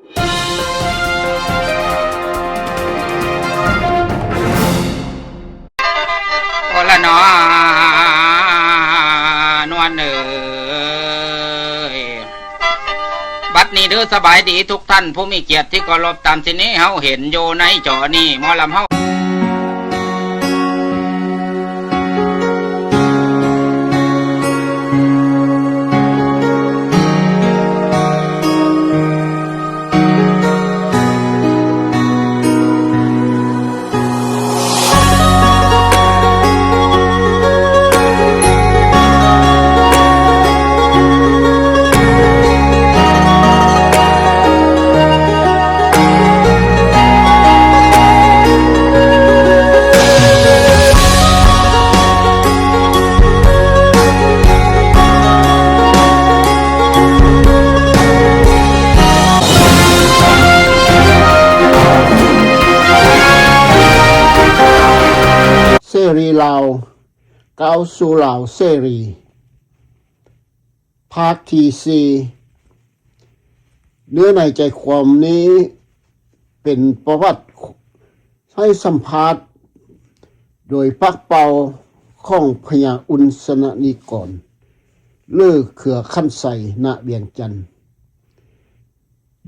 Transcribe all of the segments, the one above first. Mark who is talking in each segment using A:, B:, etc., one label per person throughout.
A: โอละนอนวลบัดนี้เด้อสบายดีทุกท่านผู้มีเกียรติที่เคารพตามที่นี้เฮาเห็นอยู่ในจอนี้หมอลำเฮา
B: เสรีลาวก้าวสู่ลาวเสรีภาคที่สี่เนื้อในใจความนี้เป็นประวัติให้สัมภาษณ์โดยปักเป่าของพญาอุณสนนิกรเลือเขือขั้นใสณเวียงจันทน์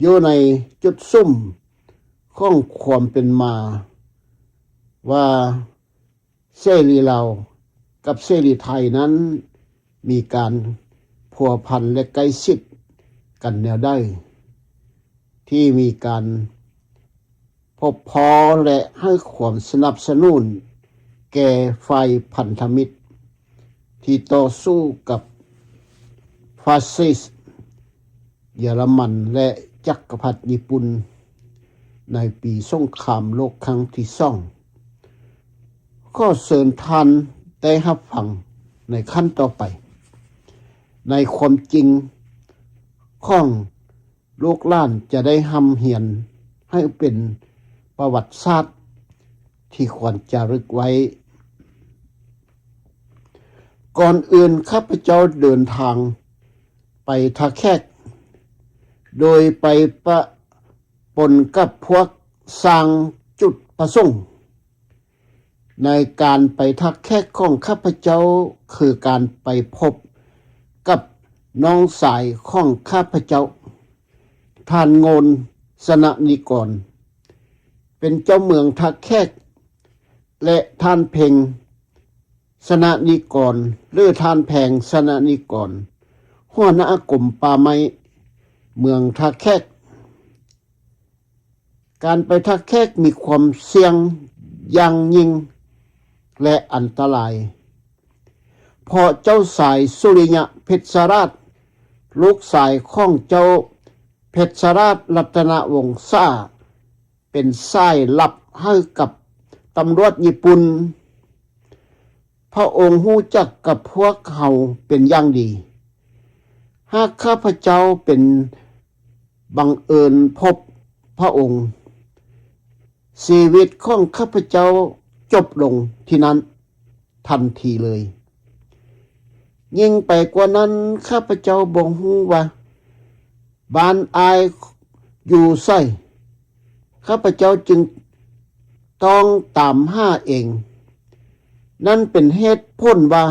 B: อยู่ในจุดซุ่มของความเป็นมาว่าเสรีลาวกับเสรีไทยนั้นมีการพัวพันและใกล้ชิดกันแนวได้ที่มีการพบพ้อและให้ความสนับสนุนแก่ฝ่ายพันธมิตรที่ต่อสู้กับฟาสซิสต์เยอรมันและจักรพรรดิญี่ปุ่นในปีสงครามโลกครั้งที่สองก็เชิญท่านได้รับฟังในขั้นต่อไปในความจริงของลูกหลานจะได้หำเหียนให้เป็นประวัติศาสตร์ที่ควรจะรึกไว้ก่อนอื่นข้าพเจ้าเดินทางไปท่าแขกโดยไปปะปนกับพวกสร้างจุดประสงค์ในการไปทักแขกของข้าพเจ้าคือการไปพบกับน้องสายของข้าพเจ้าท่านโงนสนนิกรเป็นเจ้าเมืองทักแขกและท่านเพ็งสนนิกรหรือท่านแพงสนนิกรหัวหน้ากรมป่าไม้เมืองทักแขกการไปทักแขกมีความเสี่ยงอย่างยิ่งและอันตรายเพราะเจ้าสายสุริยะเพชรราชลูกสายของเจ้าเพชรราชรัตนวงศาเป็นสายลับให้กับตำรวจญี่ปุ่นพระองค์รู้จักกับพวกเขาเป็นอย่างดีหากข้าพเจ้าเป็นบังเอิญพบพระองค์ชีวิตของข้าพเจ้าจบลงที่นั้นทันทีเลยยิ่งไปกว่านั้นข้าพเจ้าบ่ฮู้ว่าบ้านอายอยู่ไสข้าพเจ้าจึงต้องตามหาเองนั่นเป็นเหตุผลว่า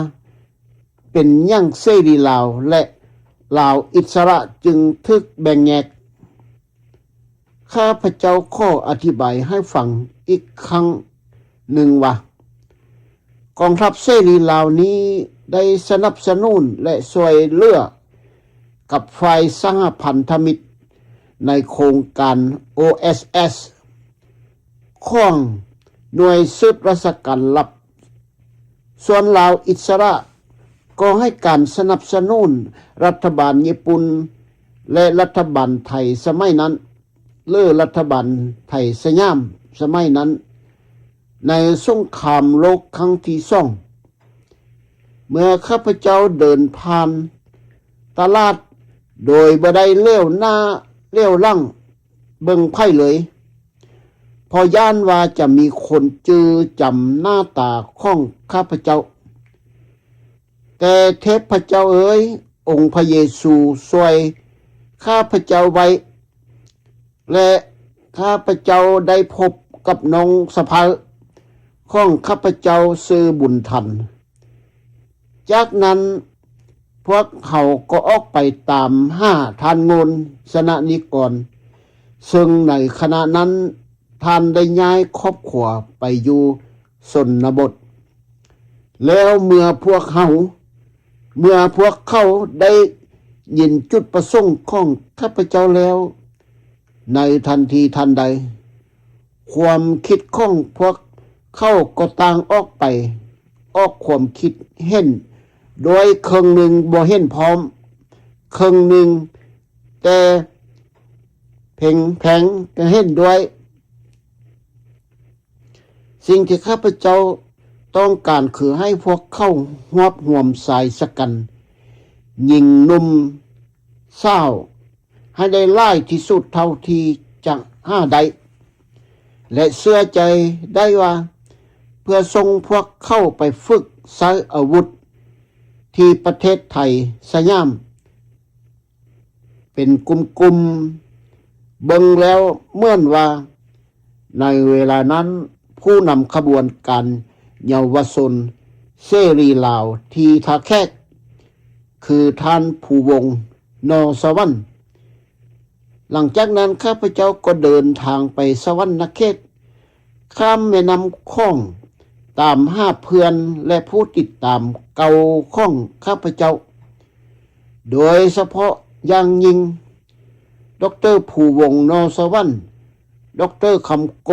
B: เป็นหยังเสรีลาวและลาวอิสระจึงทึกแบ่งแยกข้าพเจ้าขออธิบายให้ฟังอีกครั้งหนึ่งว่ากองทัพเสรีลาวนี้ได้สนับสนุนและช่วยเหลือกับฝ่ายสหพันธมิตรในโครงการ OSS ของหน่วยสืบราชการลับส่วนลาวอิสระก็ให้การสนับสนุนรัฐบาลญี่ปุ่นและรัฐบาลไทยสมัยนั้นหรือรัฐบาลไทยสยามสมัยนั้นในสงครามโลกครั้งที่สองเมื่อข้าพเจ้าเดินผ่านตลาดโดยบ่ได้เลี้ยวหน้าเลี้ยวหลังเบิ่งไผเลยพอย่านว่าจะมีคนจื้อจำหน้าตาของข้าพเจ้าแต่เทพเจ้าเอ๋ยองค์พระเยซูช่วยข้าพเจ้าไว้ และข้าพเจ้าได้พบกับน้องสะใภ้ของข้าพเจ้าซื้อบุญทันจากนั้นพวกเขาก็ออกไปตามห้าทานโงนสนะนิกรซึ่งในขณะนั้นท่านได้ย้ายครอบครัวไปอยู่ชนบทแล้วเมื่อพวกเขาได้ยินจุดประสงค์ของข้าพเจ้าแล้วในทันทีทันใดความคิดของพวกเขาก็ต่างออกไปออกความคิดเห็นโดยครึ่งหนึ่งบ่เห็นพร้อมครึ่งหนึ่งแต่แผงก็เห็นด้วยสิ่งที่ข้าพเจ้าต้องการคือให้พวกเขาหวบห่วมสายสกันยิงนุ่มเศร้าให้ได้ไล่ที่สุดเท่าที่จะห้าได้และเชื่อใจได้ว่าเพื่อส่งพวกเข้าไปฝึกใช้อาวุธที่ประเทศไทยสยามเป็นกลุ่มเบิ่งแล้วเหมือนว่าในเวลานั้นผู้นำขบวนการเยาวชนเสรีลาวที่ท่าแขกคือท่านผู้วงนอสวรรค์หลังจากนั้นข้าพเจ้าก็เดินทางไปสวรรณเขตข้ามแม่น้ำคองตามหาเพื่อนและผู้ติดตามเก่าของข้าพเจ้าโดยเฉพาะอย่างยิ่งดร.ผู้วงนอสวรรค์ดร.คำโก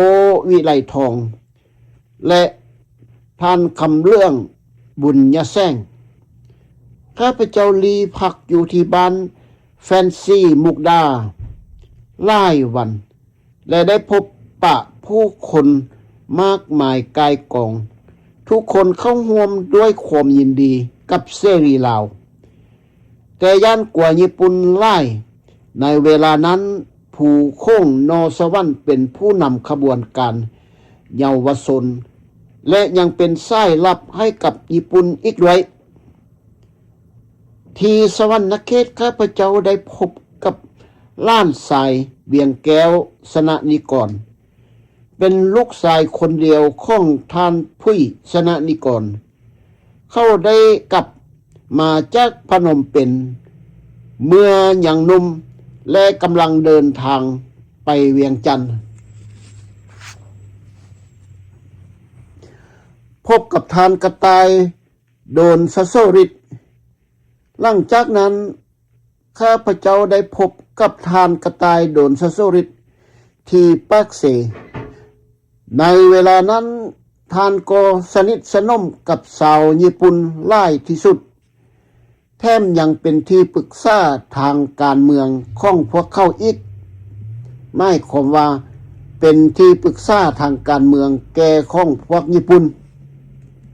B: วิไลทองและท่านคำเรื่องบุญยะแซงข้าพเจ้าลีพักอยู่ที่บ้านแฟนซีมุกดาหลายวันและได้พบปะผู้คนมากมายกายกองทุกคนเข้าร่วมด้วยความยินดีกับเสรีลาวแต่ย่านกว่าญี่ปุ่นหลายในเวลานั้นผู้โค้งนอสวรรค์เป็นผู้นำขบวนการเยาวชนและยังเป็นสายลับให้กับญี่ปุ่นอีกด้วยที่สวรรณเขตข้าพเจ้าได้พบกับล้านสายเวียงแก้วสนะนิกรเป็นลูกชายคนเดียวของท่านผู้สนะนิกรเขาได้กลับมาจากพนมเปญเมื่อยังหนุ่มและกำลังเดินทางไปเวียงจันทร์พบกับท่านกระต่ายโดนสะโซริดหลังจากนั้นข้าพเจ้าได้พบกับท่านกระต่ายโดนสะโซริดที่ปากเสในเวลานั้นท่านก็สนิทสนมกับสาวญี่ปุ่นหลายที่สุดแถมยังเป็นที่ปรึกษาทางการเมืองของพวกเขาอีกไม่ความว่าเป็นที่ปรึกษาทางการเมืองแก่ของพวกญี่ปุ่น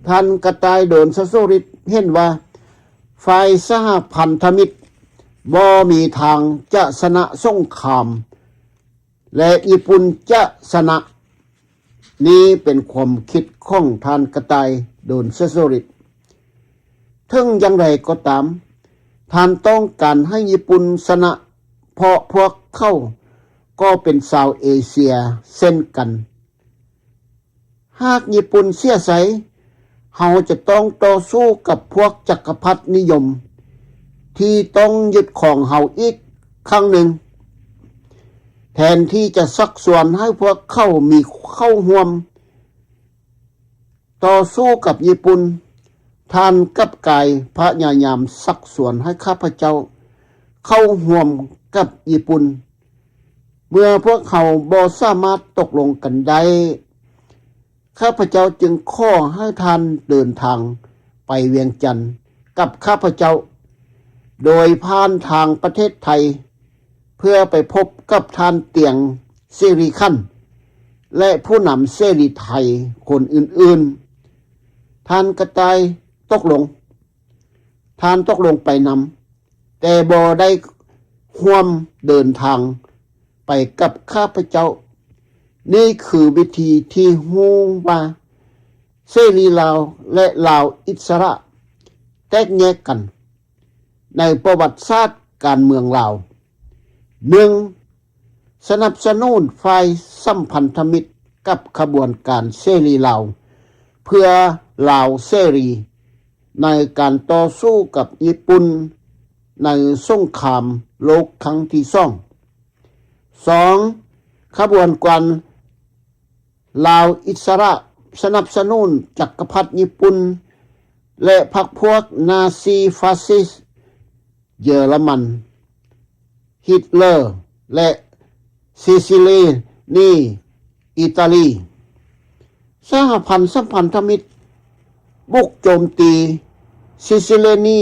B: ท่านกระต่ายโดนสะโซริดเห็นว่าฝ่ายสหพันธมิตรบ่มีทางจะชนะสงครามและญี่ปุ่นจะชนะนี้เป็นความคิดของท่านกระต่ายโดนสะโซริดถึงอย่างไรก็ตามท่านต้องการให้ญี่ปุ่นชนะเพราะพวกเขาก็เป็นชาวเอเชียเช่นกันหากญี่ปุ่นเสียใสเขาจะต้องต่อสู้กับพวกจักรพรรดินิยมที่ต้องยึดของเขาอีกครั้งหนึ่งแทนที่จะชักชวนให้พวกเขามีเข้าร่วมต่อสู้กับญี่ปุ่นท่านกับกายพยายามชักชวนให้ข้าพเจ้าเข้าร่วมกับญี่ปุ่นเมื่อพวกเขาบ่สามารถตกลงกันได้ข้าพเจ้าจึงขอให้ท่านเดินทางไปเวียงจันทร์กับข้าพเจ้าโดยผ่านทางประเทศไทยเพื่อไปพบกับท่านเตียงเสรีขันธ์และผู้นำเสรีไทยคนอื่นๆท่านกระต่ายตกลงไปนำแต่บ่ได้ร่วมเดินทางไปกับข้าพเจ้านี่คือวิธีที่ฮู้ว่าเสรีลาวและลาวอิสระแตกแยกกันในประวัติศาสตร์การเมืองลาว1 สนับสนุนฝ่ายสัมพันธมิตรกับขบวนการเสรีลาวเพื่อลาวเสรีในการต่อสู้กับญี่ปุ่นในสงครามโลกครั้งที่2 ขบวนการลาวอิสระสนับสนุนจักรพรรดิญี่ปุ่นและพรรคพวกนาซีฟาสซิสต์เยอรมันฮิตเลอร์และซิซิลีนีอิตาลีสหพันธ์สัมพันธมิตรบุกโจมตีซิซิลีนี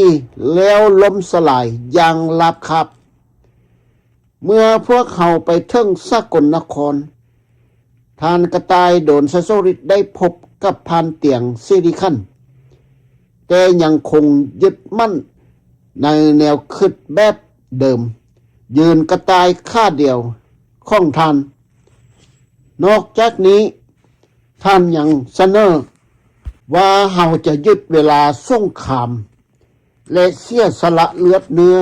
B: แล้วล้มสลายอย่างราบคาบเมื่อพวกเขาไปถึงสกลนครทานกระต่ายโดนสะโซริตได้พบกับพานเตียงซิริคันแต่ยังคงยึดมั่นในแนวคิดแบบเดิมยืนกระต่ายข้าเดียวของท่าน นอกจากนี้ท่านยังเสนอว่าเราจะยึดเวลาสงครามและเสียสละเลือดเนื้อ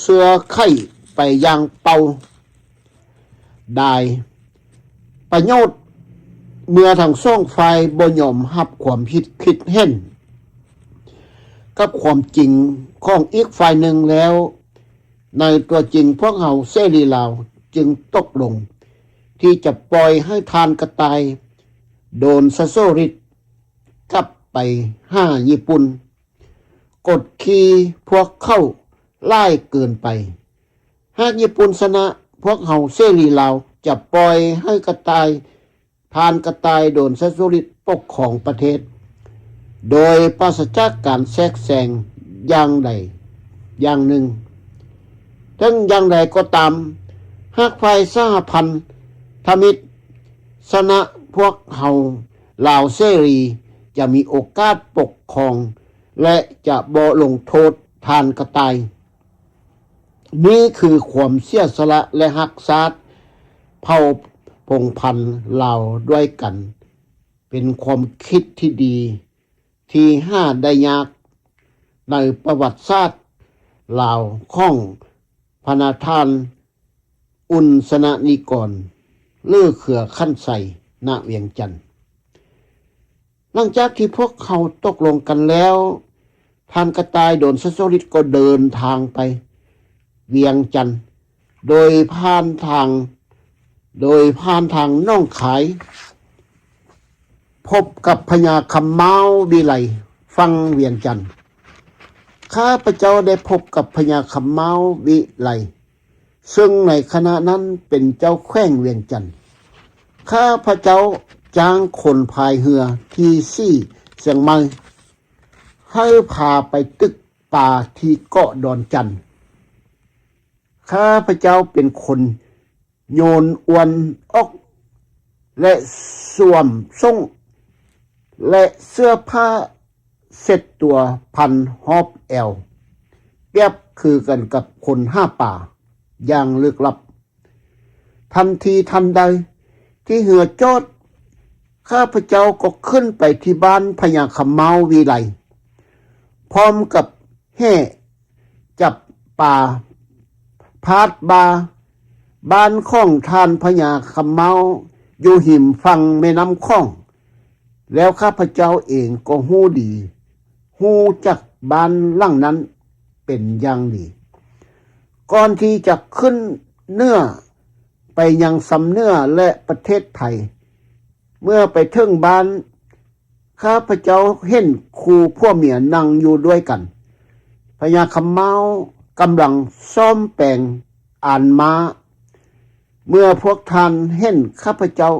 B: เสื้อไข่ไปอย่างเป่าได้ประโยชน์เมื่อทั้งสองฝ่ายบ่ยอมรับความคิดเห็นกับความจริงของอีกฝ่ายหนึ่งแล้วในตัวจริงพวกเราเสรีลาวจึงตกลงที่จะปล่อยให้ทานกระต่ายโดนสะโซริตกลับไปห้าญี่ปุ่นกดขี่พวกเข้าไล่เกินไปหากญี่ปุ่นชนะพวกเราเสรีลาวจะปล่อยให้กระต่ายทานกระต่ายโดนสะโซริตปกครองประเทศโดยปราศจากการแทรกแซงอย่างใดอย่างหนึ่งทั้งอย่างใดก็ตามหากฝ่ายสหพันธมิตรชนะพวกเราลาวเสรีจะมีโอกาสปกครองและจะบ่ลงโทษทานกระต่ายนี่คือความเสียสละและรักษาเผ่าพงศ์พันธุ์ลาวด้วยกันเป็นความคิดที่ดีที่หาได้ยากในประวัติศาสตร์ลาวของพนาทานอุนสนนิกรเลือเขือขั้นใสณเวียงจันทน์หลังจากที่พวกเขาตกลงกันแล้วทานกระต่ายโดนสะโซริตก็เดินทางไปเวียงจันทน์โดยผ่านทางน้องขายพบกับพญาคำเมาวิไลฟังเวียงจันทน์ข้าพเจ้าได้พบกับพญาคำเมาวิไลซึ่งในขณะนั้นเป็นเจ้าแขวงเวียงจันทน์ข้าพเจ้าจ้างคนพายเรือที่ซี่เสียงใหม่ให้พาไปตึกป่าที่เกาะดอนจันทน์ข้าพเจ้าเป็นคนโยนอวนออกและสวมทรงและเสื้อผ้าเสร็จตัวพันหอบแอวเปรียบคือกันกับคนห้าป่าอย่างลึกลับทันทีทันใดที่เหือจอดข้าพเจ้าก็ขึ้นไปที่บ้านพญาคำเมาวิไลพร้อมกับแห่จับป่าพาดบ้านของท่านพญาคำเมาอยู่หิมฝั่งแม่น้ำคองแล้วข้าพเจ้าเองก็ฮู้ดีฮู้จักบ้านหลังนั้นเป็นอย่างดีก่อนที่จะขึ้นเนื้อไปยังสำเนื้อและประเทศไทยเมื่อไปถึงบ้านข้าพเจ้าเห็นคู่พ่อเมียนั่งอยู่ด้วยกันพญาคำเมากำลังซ่อมแปลงอ่านม้าเมื่อพวกท่านเห็นข้าพเจ้า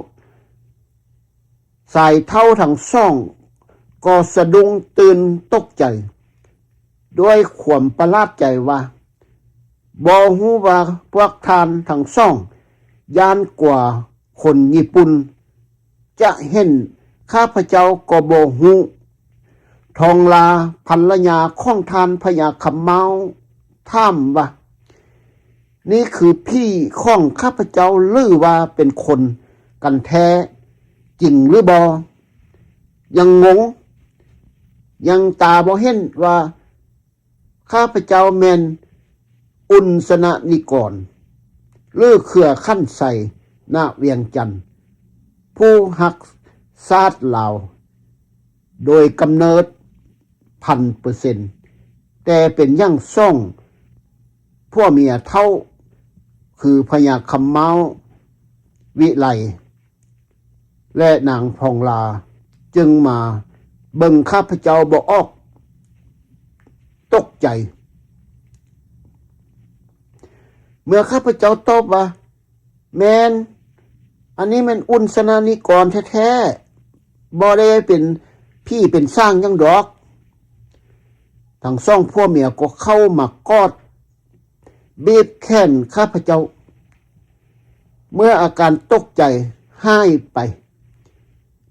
B: สายเท่าทั้งสองก็สะดุ้งตื่นตกใจด้วยความประหลาดใจว่าบ่ฮู้ว่าพวกท่านทั้งสองย่านกว่าคนญี่ปุ่นจะเห็นข้าพเจ้าก็บ่ฮู้ทองลาภรรยาของท่านพญาคำเมาถามว่านี่คือพี่ของข้าพเจ้าหรือว่าเป็นคนกันแท้จริงหรือบ่ยังงงยังตาบ่เห็นว่าข้าพเจ้าแม่นอุนสนนิกร หรือเครือขั้นใส่ณเวียงจันทน์ผู้หักซาดลาวโดยกำเนิด 1,000% แต่เป็นยั่งซ่องพ่อเมียเท่าคือพญาคำเมาวิไลและนางพองลาจึงมาเบิ่งข้าพเจ้าบ่ออกตกใจเมื่อข้าพเจ้าตอบว่าแมนอันนี้มันอุนสนานิกรแท้ๆบ่ได้เป็นพี่เป็นสร้างยังดอกทั้งสองพ่อเมียก็เข้ามากอดบีบแขนข้าพเจ้าเมื่ออาการตกใจหายไป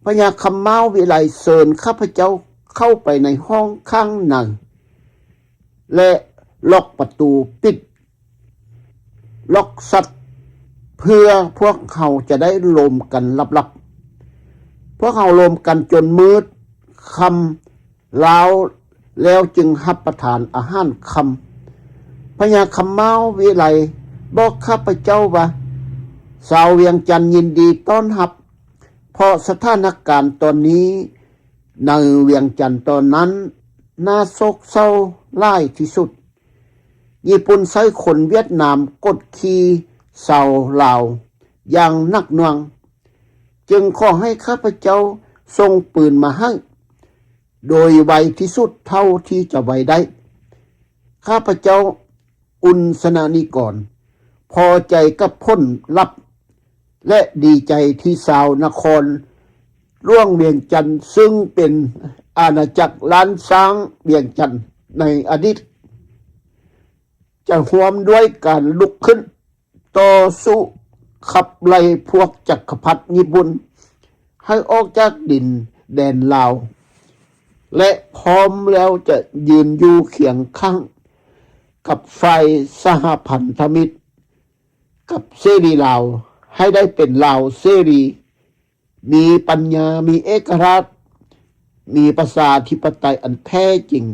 B: พญาคำเมาวิไลเชิญข้าพเจ้าเข้าไปในห้องข้างในและล็อกประตูปิดล็อกสัตว์เพื่อพวกเขาจะได้ลมกันลับๆพวกเขาลมกันจนมืดคำลาวแล้วจึงรับประทานอาหารคำพญาคำเมาวิไลบอกข้าพเจ้าว่าชาวเวียงจันทน์ยินดีต้อนรับเพราะสถานการณ์ตอนนี้ในเวียงจันทน์ตอนนั้นน่าโศกเศร้าหลายที่สุดญี่ปุ่นใช้คนเวียดนามกดขี่ชาวลาวอย่างหนักหน่วงจึงขอให้ข้าพเจ้าส่งปืนมาให้โดยไวที่สุดเท่าที่จะไวได้ข้าพเจ้าอุนสนานิกรพอใจกับพ้นลับและดีใจที่ชาวนครร่วงเวียงจันทน์ซึ่งเป็นอาณาจักรล้านช้างเวียงจันทน์ในอดีตจะร่วมด้วยการลุกขึ้นต่อสู้ขับไล่พวกจักรพรรดิญี่ปุ่นให้ออกจากดินแดนลาวและพร้อมแล้วจะยืนอยู่เคียงข้างกับฝ่ายสหพันธมิตรกับเสรีลาวให้ได้เป็นลาวเสรีมีปัญญามีเอกราชมีประชาธิปไตยอันแท้จริง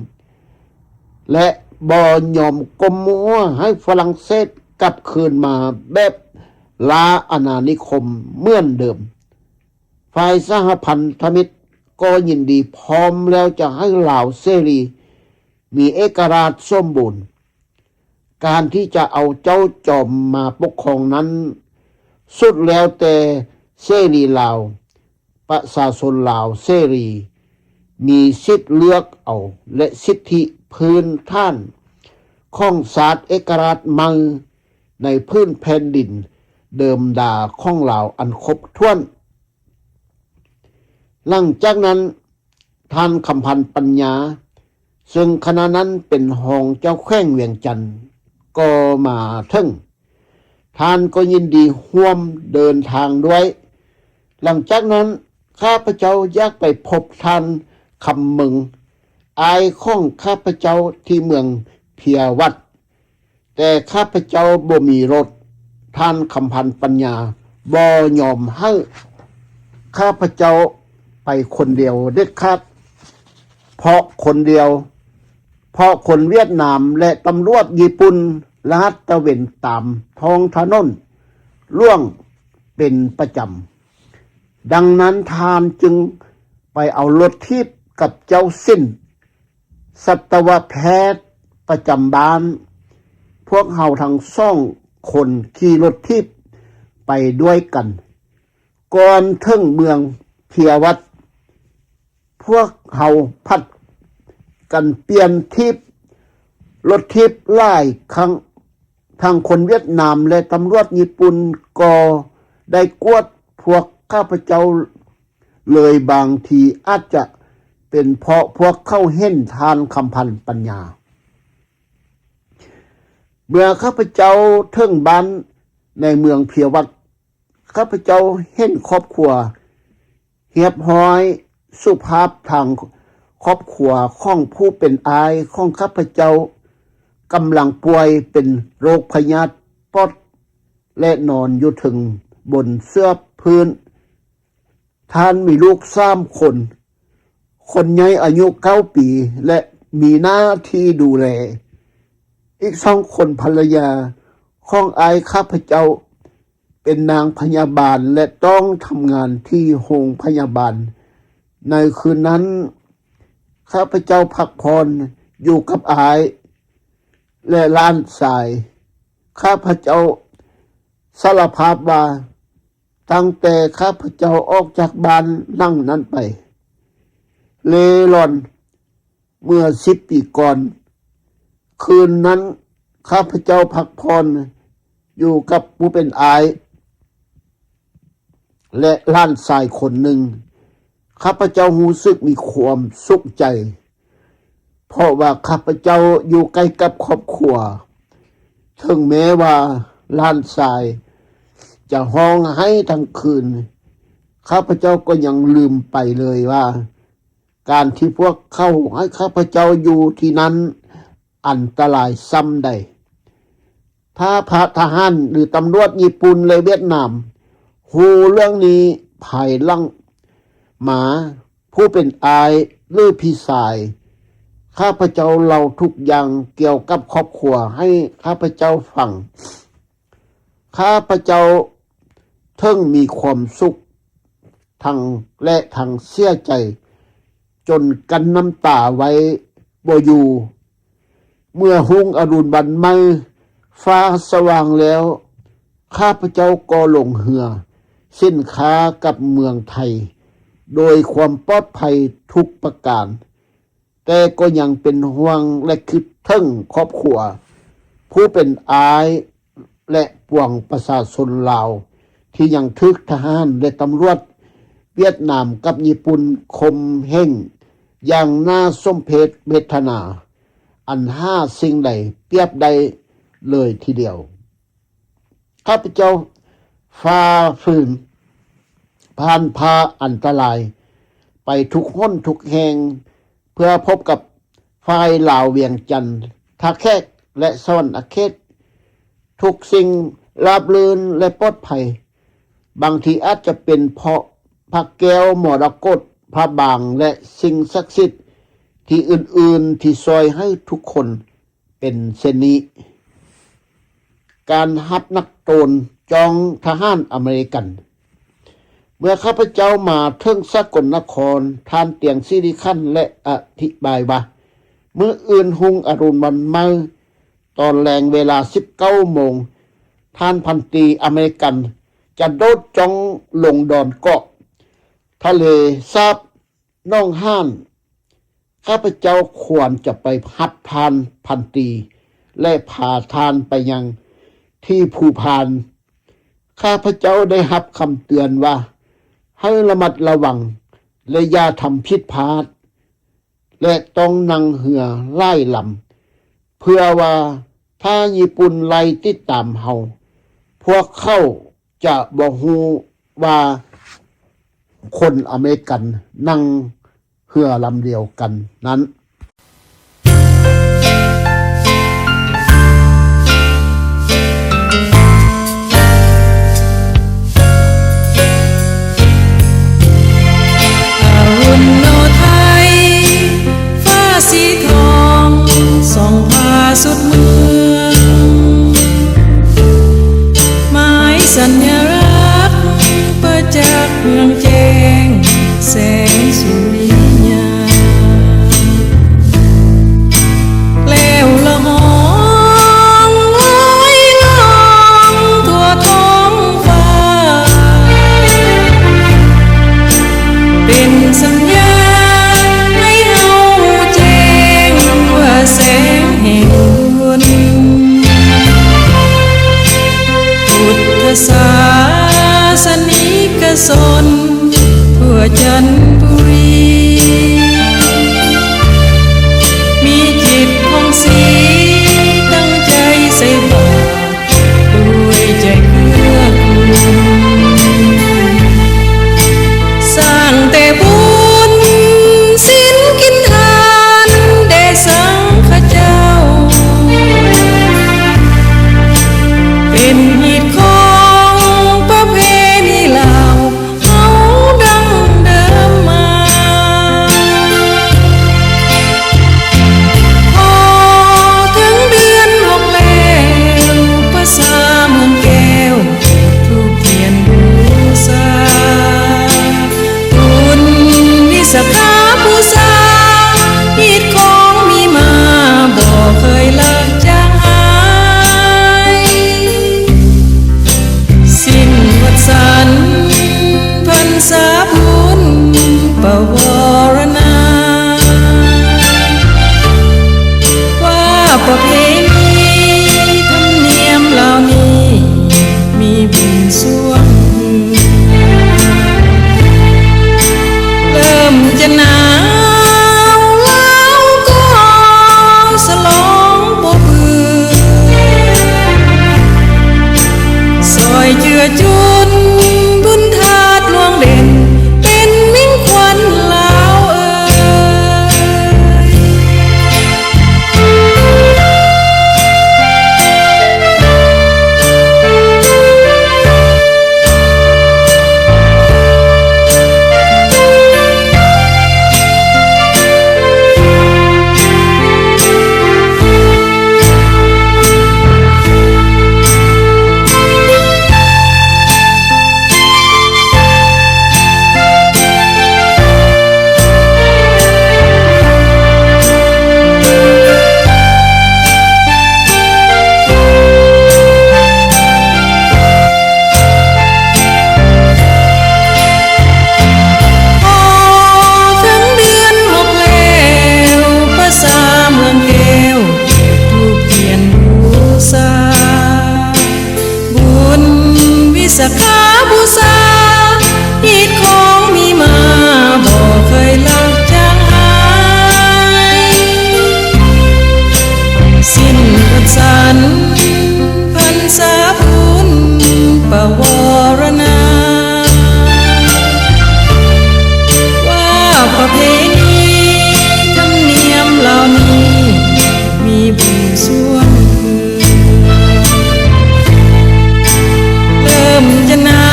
B: และบ่ยอมก้มหัวให้ฝรั่งเศสกลับคืนมาแบบลาอาณานิคมเหมือนเดิมฝ่ายสหพันธมิตรก็ยินดีพร้อมแล้วจะให้ลาวเสรีมีเอกราชสมบูรณ์การที่จะเอาเจ้าจอมมาปกครองนั้นสุดแล้วแต่เสรีลาวประชาชนลาวเสรีมีสิทธิ์เลือกเอาและสิทธิพื้นฐานของศาสตร์เอกราชมังในพื้นแผ่นดินเดิมดาของลาวอันครบถ้วนหลังจากนั้นท่านคำพันธ์ปัญญาซึ่งขณะนั้นเป็นหองเจ้าแข้งเวียงจันทน์ก็มาถึงท่านก็ยินดีร่วมเดินทางด้วยหลังจากนั้นข้าพเจ้าอยากไปพบท่านคำมึงอายของข้าพเจ้าที่เมืองเพียวัดแต่ข้าพเจ้าบ่มีรถท่านคำพันธ์ปัญญาบ่ยอมให้ข้าพเจ้าไปคนเดียวเด็ดขาดเพราะคนเดียวเพราะคนเวียดนามและตำรวจญี่ปุ่นลาดตระเวนตามท้องถนนล่วงเป็นประจำดังนั้นทานจึงไปเอารถทิพย์กับเจ้าสิ้นสัตวแพทย์ประจำบ้านพวกเฮาทั้งสองคนขี่รถทิพย์ไปด้วยกันก่อนถึงเมืองเพียวัดพวกเฮาพัดกันเปลี่ยนทิพย์รถทิพย์หลายครั้งทางคนเวียดนามและตำรวจญี่ปุ่นก็ได้กวดพวกข้าพเจ้าเลยบางทีอาจจะเป็นเพราะพวกเข้าเห็นทานคำพันธ์ปัญญาเมื่อข้าพเจ้าถึงบ้านในเมืองเพียวัดข้าพเจ้าเห็นครอบครัวเรียบร้อยสุภาพทางครอบครัวของผู้เป็นอายของข้าพเจ้ากำลังป่วยเป็นโรคพยาธิปอดและนอนอยู่ถึงบนเสื้อพื้นท่านมีลูก3 คนคนใหญ่อายุ9 ปีและมีหน้าที่ดูแลอีก2 คนภรรยา ของอายข้าพเจ้าเป็นนางพยาบาลและต้องทำงานที่โรงพยาบาลในคืนนั้นข้าพเจ้าพักผ่อนอยู่กับอายและหลานชายข้าพเจ้าสารภาพว่าตั้งแต่ข้าพเจ้าออกจากบ้านหลังนั้นไปเลร่อนเมื่อ10 ปีก่อนคืนนั้นข้าพเจ้าพักผ่อนอยู่กับผู้เป็นอายและหลานชายคนหนึ่งข้าพเจ้ารู้สึกมีความสุขใจเพราะว่าข้าพเจ้าอยู่ใกล้กับครอบครัวถึงแม้ว่าหลานชายจะห้องให้ทั้งคืนข้าพเจ้าก็ยังลืมไปเลยว่าการที่พวกเขาให้ข้าพเจ้าอยู่ที่นั้นอันตรายซ้ำใดถ้าพระทหารหรือตำรวจญี่ปุ่นและเวียดนามหูเรื่องนี้ภายหลังหมาผู้เป็นอายหรือพี่สายข้าพเจ้าเล่าทุกอย่างเกี่ยวกับครอบครัวให้ข้าพเจ้าฟังข้าพเจ้าเทิงมีความสุขทั้งและทั้งเสียใจจนกันน้ำตาไว้บ่อยู่เมื่อรุ่งอรุณบันใหม่ฟ้าสว่างแล้วข้าพเจ้าก็ลงเรือสินค้ากับเมืองไทยโดยความปลอดภัยทุกประการแต่ก็ยังเป็นห่วงและคิดถึงครอบครัวผู้เป็นอายและปวงประชาชนลาวที่ยังทึกทหารและตำรวจเวียดนามกับญี่ปุ่นคมเห่งอย่างน่าสมเพชเวทนาอันห้าสิ่งใดเปรียบใดเลยทีเดียวข้าพเจ้าฝ่าฝืนผ่านพาอันตรายไปทุกห้นทุกแห่งเพื่อพบกับฝ่ายลาวเวียงจันทน์ท่าแขกและสวรรค์เขตทุกสิ่งราบรื่นและปลอดภัยบางทีอาจจะเป็นเพราะพระแก้วมรกตพระบางและสิ่งศักดิ์สิทธิ์ที่อื่นๆที่ซอยให้ทุกคนเป็นเช่นนี้การหับนักโตนจองทหารอเมริกันเมื่อข้าพเจ้ามาถึงสกลนครท่านเตียงสิริคันและอธิบายว่ามื้ออื่นหุ่งอรุณวันใหม่ตอนแรงเวลา 19 โมงท่านพันตรีอเมริกันจะโดดจ้องลงดอนเกาะทะเลสาบน้องห้านข้าพเจ้าควรจะไปหับทานพันตรีและพาทานไปยังที่ภูพานข้าพเจ้าได้รับคำเตือนว่าให้ระมัดระวังและอย่าทำผิดพลาดและต้องนั่งเรือไล่ลำเพื่อว่าถ้าญี่ปุ่นไล่ติดตามเฮาพวกเขาจะบ่ฮู้ว่าคนอเมริกันนั่งเรือลำเดียวกันนั้น
C: ส่องพาสุดเมืองหมายสัญลักษณ์ประจักษ์เมืองแจ้งแสงสุริยาแล้วละหองลอยล่องทั่วท้องฟ้าเป็นสัญญาแสงแห่งบุญพุทธศาสนิกชน สักขาบูชาฮีดของมีมาบ่เคยละจางหายสิ้นอุดสันพรรษาบุญปวารณาว่าประเพณีธรรมเนียมเหล่านี้มีบุญส่วนเริ่มจะหนา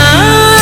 C: ว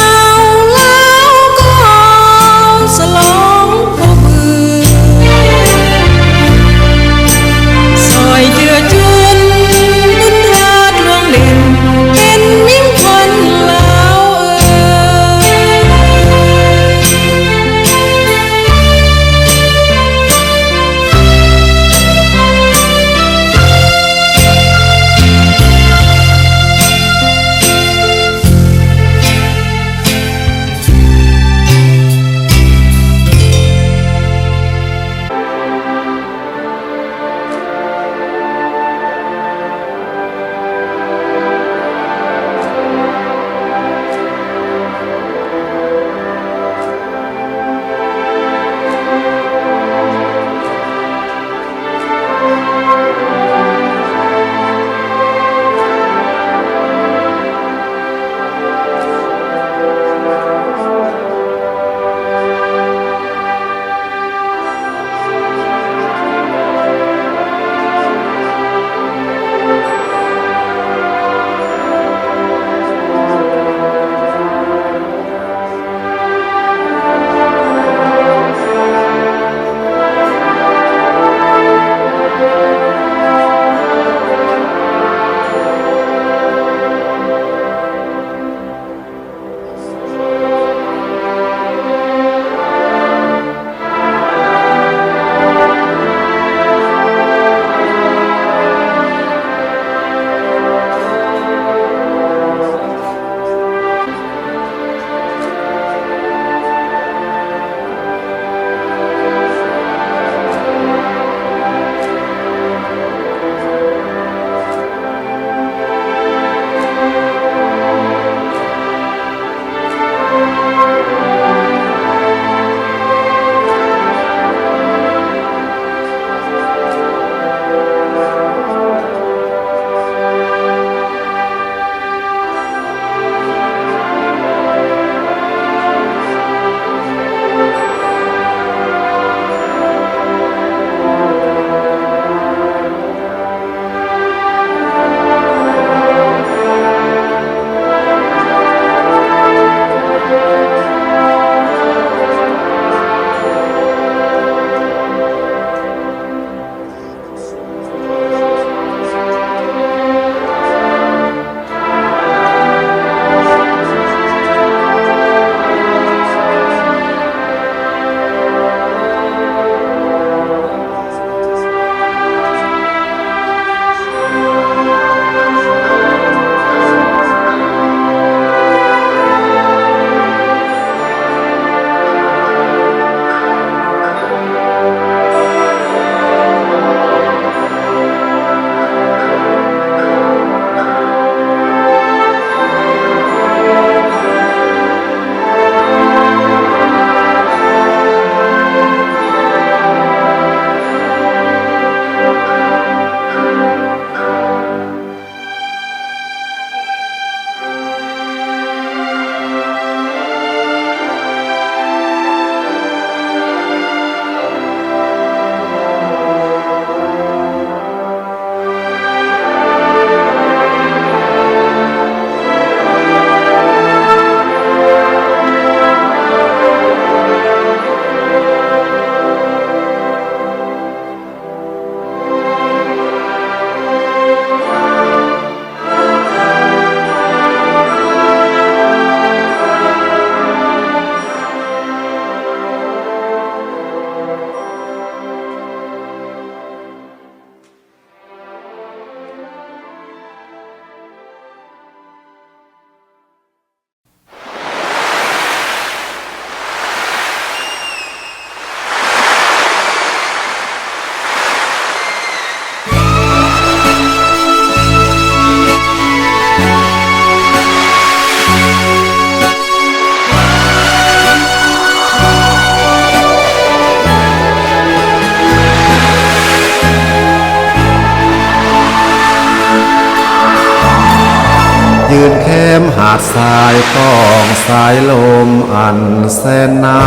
D: าดทรายต้องสายลมอันแสนหนา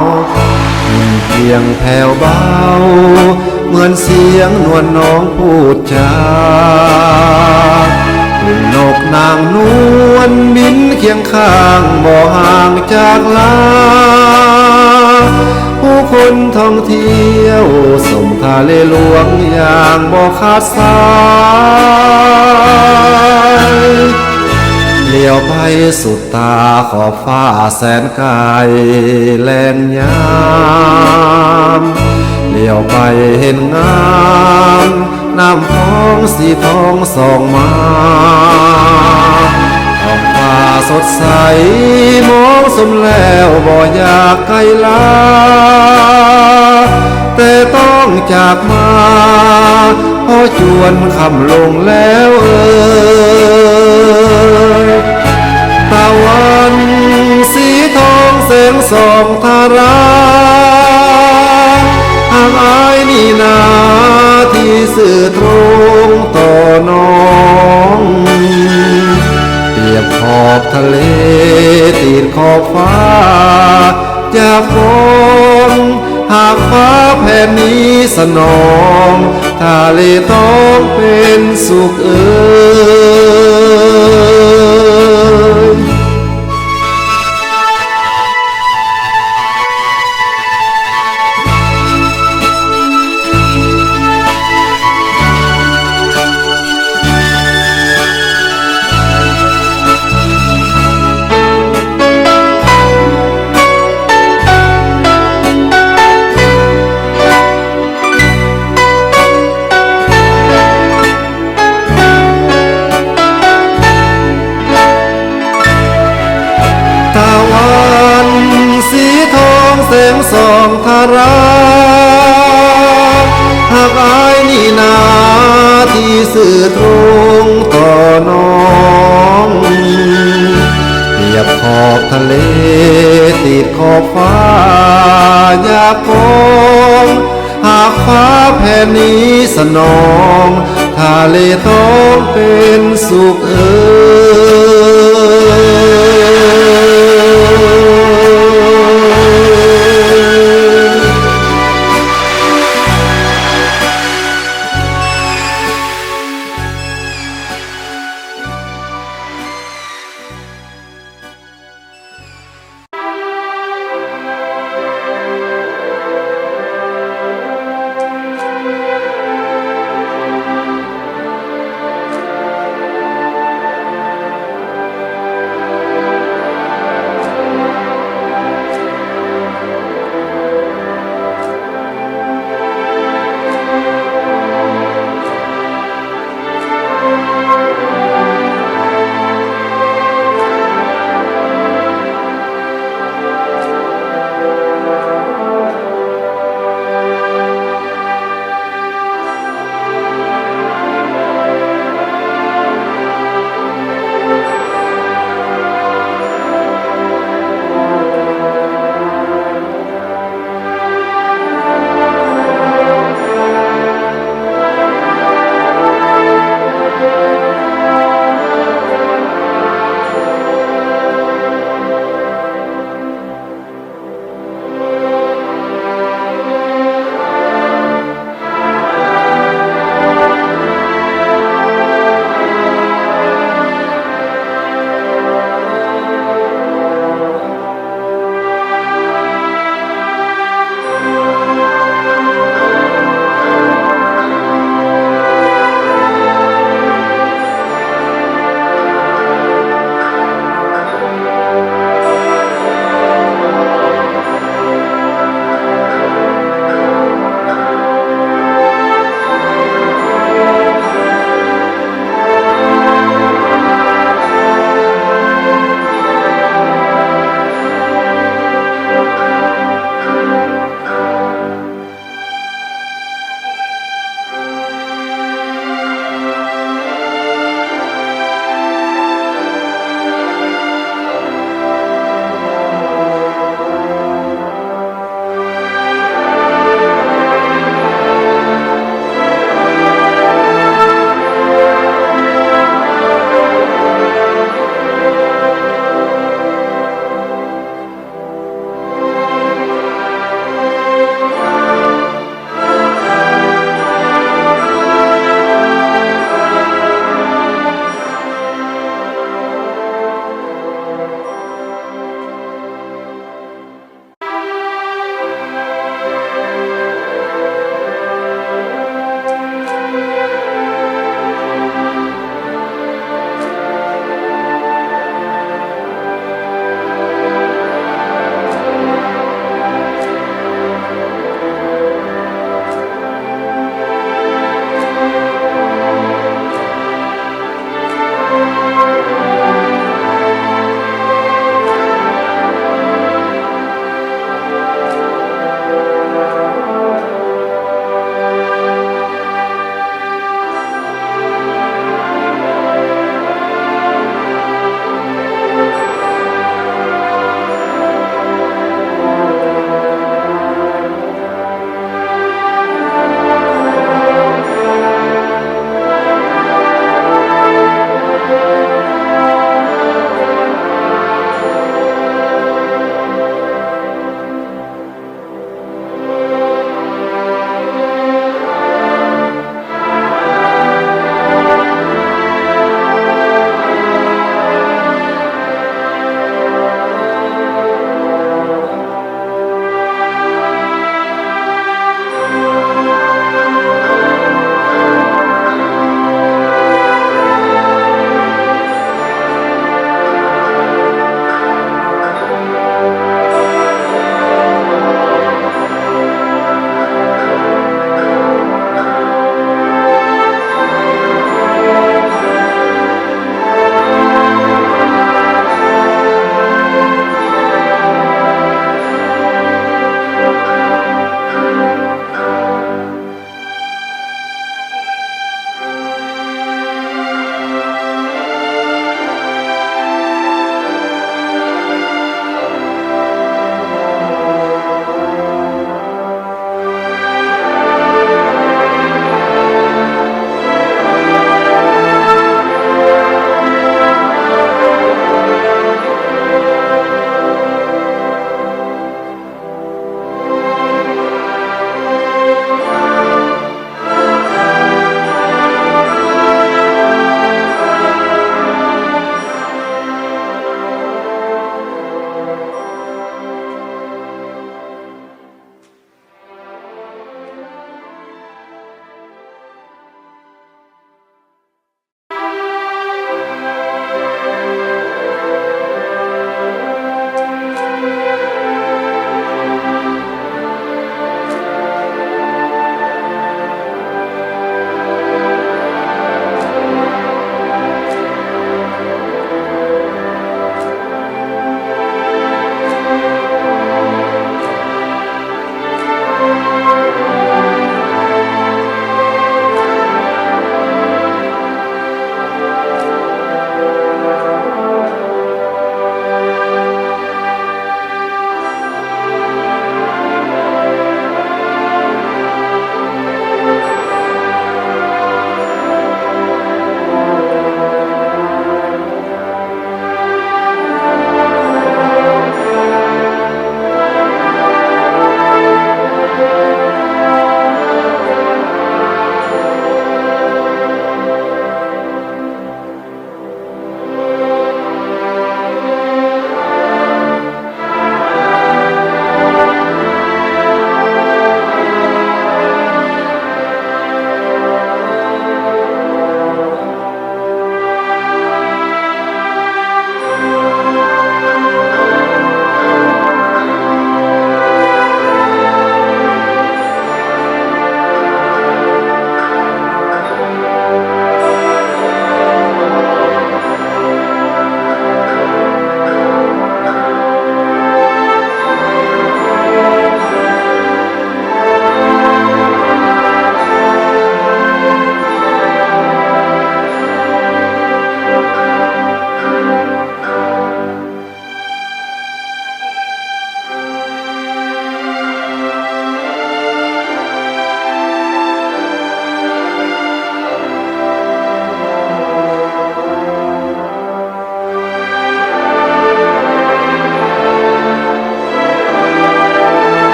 D: วเพียงแผ่วเบาเหมือนเสียงนวลน้องพูดจานกนางนวลบินเคียงข้างบ่ห่างจากลาผู้คนท่องเที่ยวส่งทะเลหลวงอย่างบ่ขาดสายเลี้ยวไปสุดตาขอบฟ้าแสนไกลแลนยามเลี้ยวไปเห็นงามน้ำทองสีทองส่องมาท้องฟ้าสดใสมองสมแล้วบ่อยากไกลลาแต่ต้องจากมาพอจวนคำลงแล้วตะวันสีทองแสงส่องทาราหากอายนี่นาที่สื่อตรงต่อน้องเปรียบขอบทะเลติดขอบฟ้าจากฝนหากฟ้าแผ่นนี้สนองทะเลต้องเป็นสุขแสงส่องทาราหากอายนี่นาที่สื่อตรงต่อน้องเปรียบขอบทะเลติดขอบฟ้าอยากมองหากฟ้าแผ่นนี้สนองทะเลต้องเป็นสุข